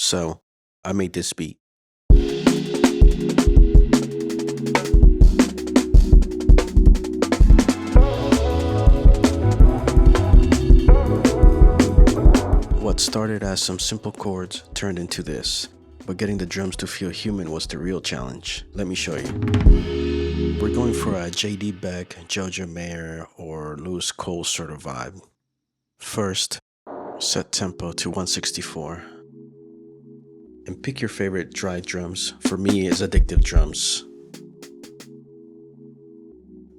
So I made this beat. What started as some simple chords turned into this, but getting the drums to feel human was the real challenge. Let me show you. We're going for a JD Beck, Jojo Mayer, or Lewis Cole sort of vibe. First, set tempo to 164. And pick your favorite dry drums. For me, it's Addictive Drums.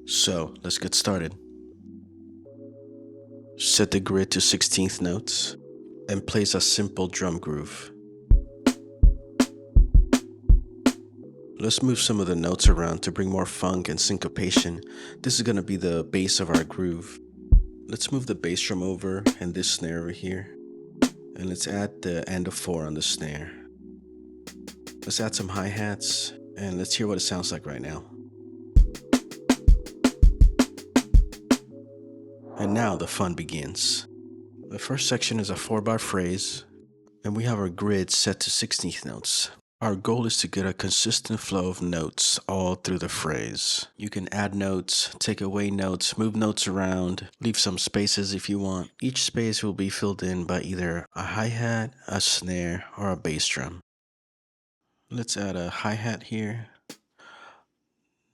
So, let's get started. Set the grid to 16th notes and place a simple drum groove. Let's move some of the notes around to bring more funk and syncopation. This is going to be the base of our groove. Let's move the bass drum over and this snare over here. And let's add the end of 4 on the snare. Let's add some hi-hats and let's hear what it sounds like right now. And now the fun begins. The first section is a 4-bar phrase, and we have our grid set to 16th notes. Our goal is to get a consistent flow of notes all through the phrase. You can add notes, take away notes, move notes around, leave some spaces if you want. Each space will be filled in by either a hi-hat, a snare, or a bass drum. Let's add a hi-hat here.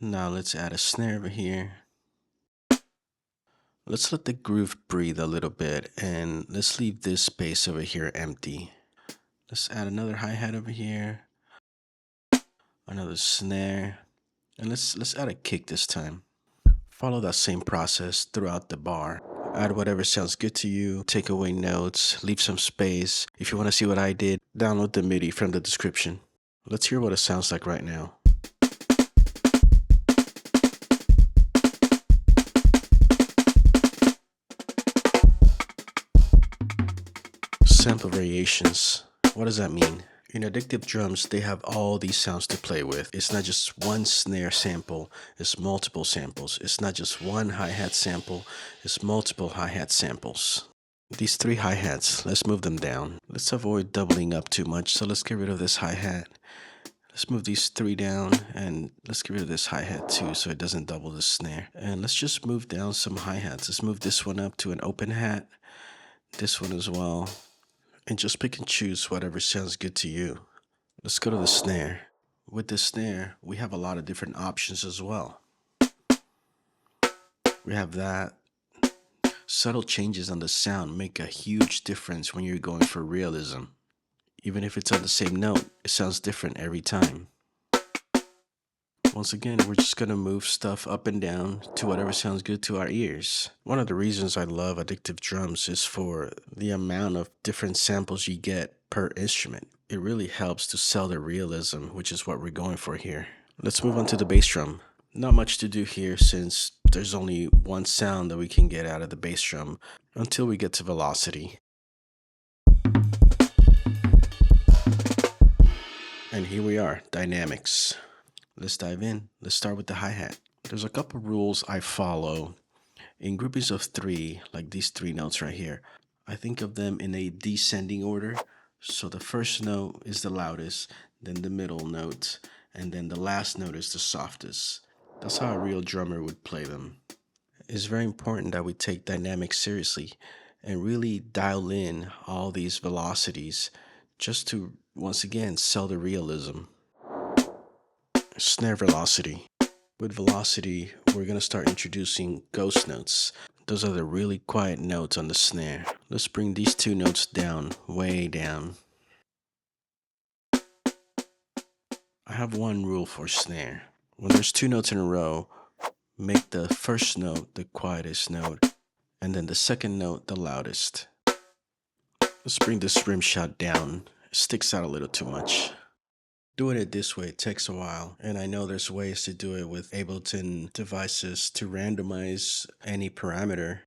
Now let's add a snare over here. Let's let the groove breathe a little bit and let's leave this space over here empty. Let's add another hi-hat over here, another snare, and let's add a kick this time. Follow that same process throughout the bar. Add whatever sounds good to you, take away notes, leave some space. If you want to see what I did, download the MIDI from the description. Let's hear what it sounds like right now. Sample variations. What does that mean? In Addictive Drums, they have all these sounds to play with. It's not just one snare sample, it's multiple samples. It's not just one hi-hat sample, it's multiple hi-hat samples. These 3 hi-hats, let's move them down. Let's avoid doubling up too much, so let's get rid of this hi-hat. Let's move these 3 down, and let's get rid of this hi-hat too, so it doesn't double the snare. And let's just move down some hi-hats. Let's move this one up to an open hat, this one as well. And just pick and choose whatever sounds good to you. Let's go to the snare. With the snare, we have a lot of different options as well. We have that. Subtle changes on the sound make a huge difference when you're going for realism. Even if it's on the same note, it sounds different every time. Once again, we're just going to move stuff up and down to whatever sounds good to our ears. One of the reasons I love Addictive Drums is for the amount of different samples you get per instrument. It really helps to sell the realism, which is what we're going for here. Let's move on to the bass drum. Not much to do here since there's only one sound that we can get out of the bass drum until we get to velocity. And here we are, dynamics. Let's dive in. Let's start with the hi-hat. There's a couple rules I follow. In groupings of 3, like these 3 notes right here, I think of them in a descending order. So the first note is the loudest, then the middle note, and then the last note is the softest. That's how a real drummer would play them. It's very important that we take dynamics seriously and really dial in all these velocities just to, once again, sell the realism. Snare velocity. With velocity, we're going to start introducing ghost notes. Those are the really quiet notes on the snare. Let's bring these 2 notes down, way down. I have one rule for snare. When there's 2 notes in a row, make the first note the quietest note, and then the second note the loudest. Let's bring this rim shot down. It sticks out a little too much. Doing it this way takes a while, and I know there's ways to do it with Ableton devices to randomize any parameter.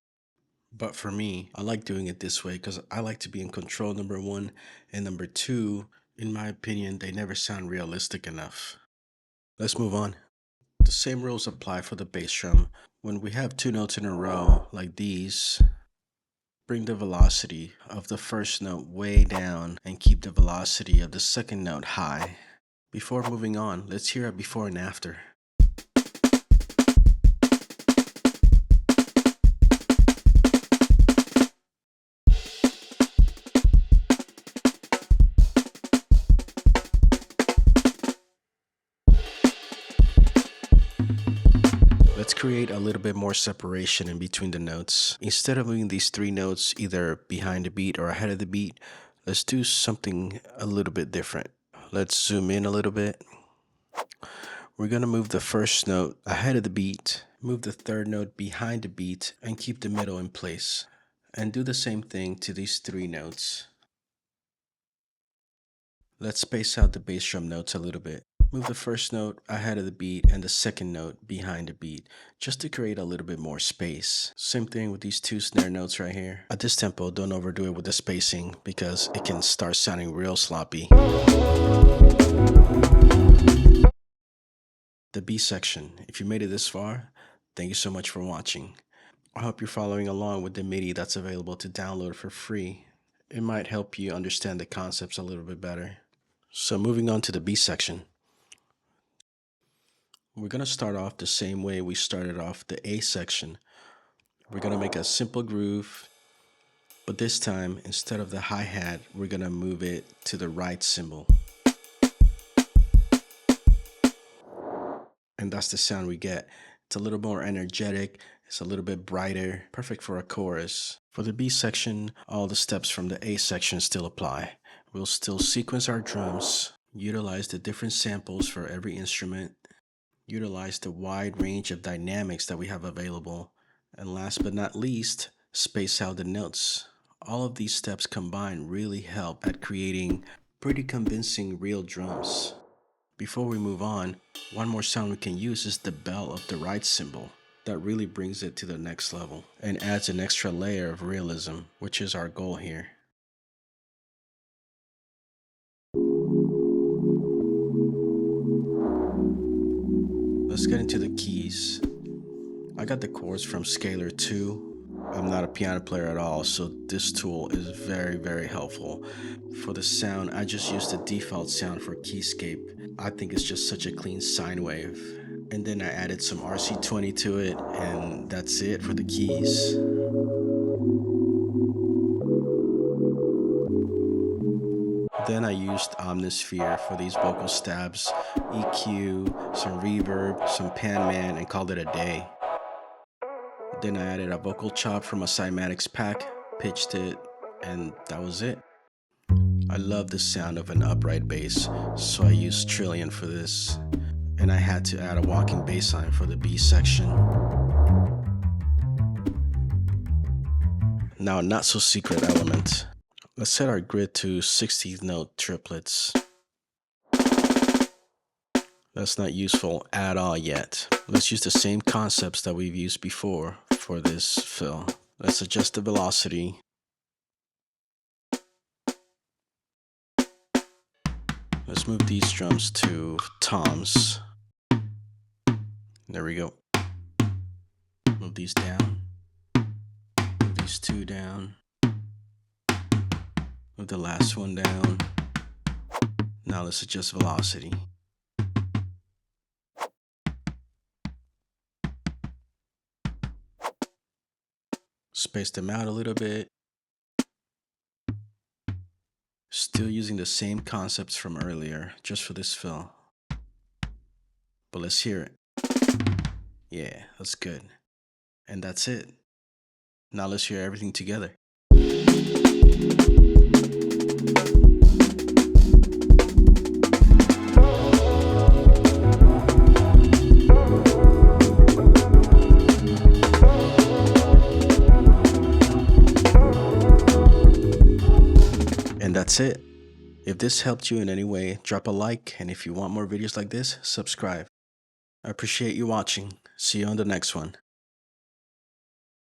But for me, I like doing it this way because I like to be in control, number 1, and number 2, in my opinion, they never sound realistic enough. Let's move on. The same rules apply for the bass drum. When we have 2 notes in a row, like these, Bring the velocity of the first note way down and keep the velocity of the second note high. Before moving on, let's hear a before and after. Let's create a little bit more separation in between the notes. Instead of moving these three notes either behind the beat or ahead of the beat, let's do something a little bit different. Let's zoom in a little bit. We're going to move the first note ahead of the beat, move the third note behind the beat, and keep the middle in place. And do the same thing to these three notes. Let's space out the bass drum notes a little bit. Move the first note ahead of the beat and the second note behind the beat, just to create a little bit more space. Same thing with these two snare notes right here. At this tempo, don't overdo it with the spacing because it can start sounding real sloppy. The B section. If you made it this far, thank you so much for watching. I hope you're following along with the MIDI that's available to download for free. It might help you understand the concepts a little bit better. So moving on to the B section. We're going to start off the same way we started off the A section. We're going to make a simple groove, but this time, instead of the hi-hat, we're going to move it to the right cymbal. And that's the sound we get. It's a little more energetic, it's a little bit brighter, perfect for a chorus. For the B section, all the steps from the A section still apply. We'll still sequence our drums, utilize the different samples for every instrument, utilize the wide range of dynamics that we have available, and last but not least, space out the notes. All of these steps combined really help at creating pretty convincing real drums. Before we move on, one more sound we can use is the bell of the right cymbal. That really brings it to the next level and adds an extra layer of realism, which is our goal here. Let's get into the keys. I got the chords from Scalar 2. I'm not a piano player at all, so this tool is very helpful. For the sound, I just used the default sound for Keyscape. I think it's just such a clean sine wave. And then I added some RC20 to it, and that's it for the keys. Then I used Omnisphere for these vocal stabs, EQ, some reverb, some pan man, and called it a day. Then I added a vocal chop from a cymatics pack, pitched it, and that was it. I love the sound of an upright bass, so I used Trillion for this. And I had to add a walking bass line for the B section. Now a not so secret element. Let's set our grid to 16th note triplets. That's not useful at all yet. Let's use the same concepts that we've used before for this fill. Let's adjust the velocity. Let's move these drums to toms. There we go. Move these down. Move these two down. Move the last one down. Now let's adjust velocity. Space them out a little bit. Still using the same concepts from earlier, just for this fill. But let's hear it. Yeah, that's good. And that's it. Now let's hear everything together. And that's it. If this helped you in any way, drop a like, and if you want more videos like this, subscribe. I appreciate you watching. See you on the next one.